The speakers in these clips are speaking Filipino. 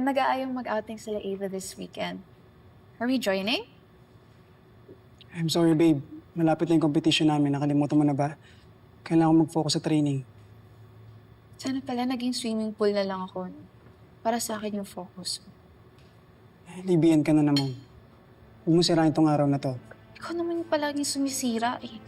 nag-aayong mag-outing sila Ava this weekend. Are we joining? I'm sorry, babe. Malapit lang yung competition namin. Nakalimutan mo na ba? Kailangan ko mag-focus sa training. Sana pala naging swimming pool na lang ako. Para sa akin yung focus. Libian ka na naman. Huwag mo sirain itong araw na to. Ikaw naman yung palaging sumisira eh.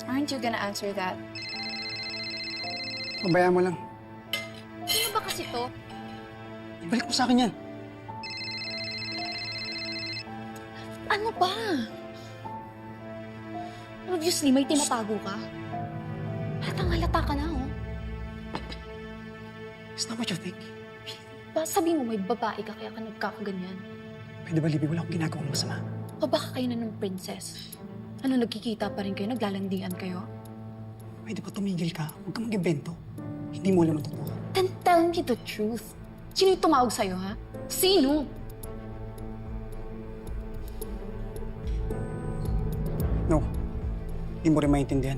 Aren't you gonna answer that? Pabayaan mo lang. Sino ba kasi to? Ibalik mo sa akin yan. Ano ba? Obviously, may tinatago ka. Halatang halata ka na, oh. It's not what you think. Sabi mo may babae ka kaya ka nagkakaganyan. Pwede ba, Libby? Wala akong ginagawang masama. O baka kayo na ng princess? Ano, nagkikita pa rin kayo? Naglalandian kayo? Pwede ba tumigil ka? Huwag ka mag-invento. Hindi mo alam ang totoo. Then tell me the truth. Sino yung tumawag sa'yo, ha? Sino? No. Hindi mo rin maintindihan.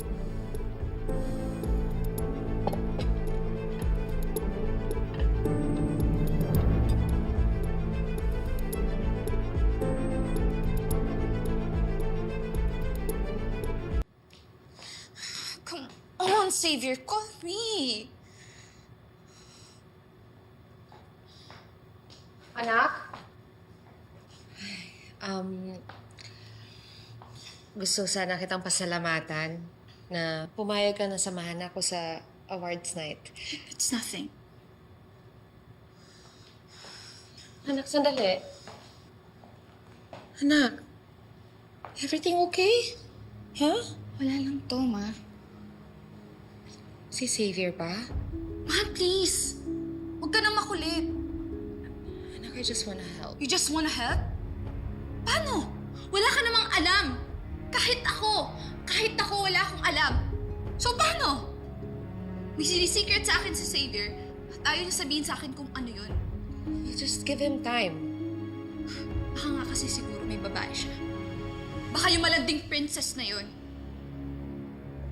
Come on, Xavier. Call me. Anak? Gusto sana kitang pasalamatan na pumayag ka na samahan ako sa awards night. It's nothing. Anak, sandali. Anak, everything okay? Huh? Wala lang to, Ma. Si Xavier pa? Ma, please. Huwag ka nang makulit. Anak, I just wanna help. You just wanna help? Paano? Wala ka namang alam. Kahit ako, wala akong alam. So, paano? May sinisecret sa akin si Xavier at ayaw niya sabihin sa akin kung ano yun. You just give him time. Baka nga kasi siguro may babae siya. Baka yung malanding princess na yun.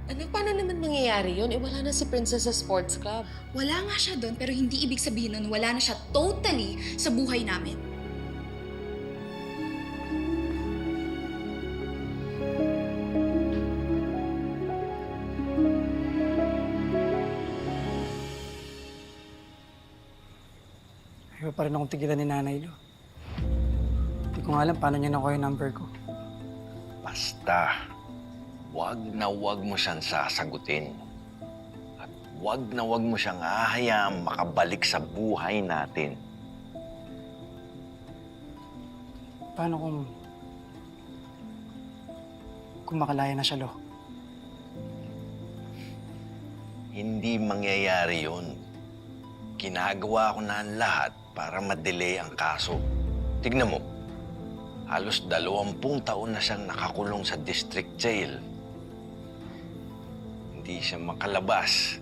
Anak, paano naman mangyayari yun? Wala na si Princess sa sports club. Wala nga siya doon, pero hindi ibig sabihin nun wala na siya totally sa buhay namin. Ayaw pa rin akong tigilan ni Nanay Lo. Hindi ko nga alam paano niya nakuha yung number ko. Basta, wag na wag mo siyang sasagutin. At wag na wag mo siyang hahayaang makabalik sa buhay natin. Paano kung makalaya na siya, Lo? Hindi mangyayari yun. Ginagawa ko na ang lahat para ma-delay ang kaso. Tignan mo, halos 20 taon na siyang nakakulong sa district jail. Hindi siya makalabas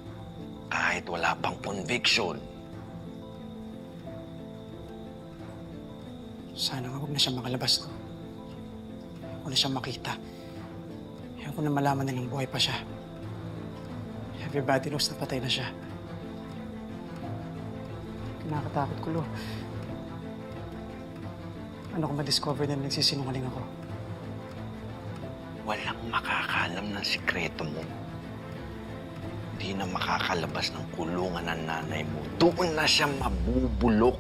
kahit wala pang conviction. Sana nga huwag na siya makalabas, Lo. Huwag na siya makita. Ayaw ko na malaman nilang buhay pa siya. Everybody knows na patay na siya. Nakakatakot ko, Lo. Ano kung ma-discover na nagsisinungaling ako? Walang makakaalam ng sikreto mo. Hindi na makakalabas ng kulungan ng nanay mo. Doon na siya mabubulok.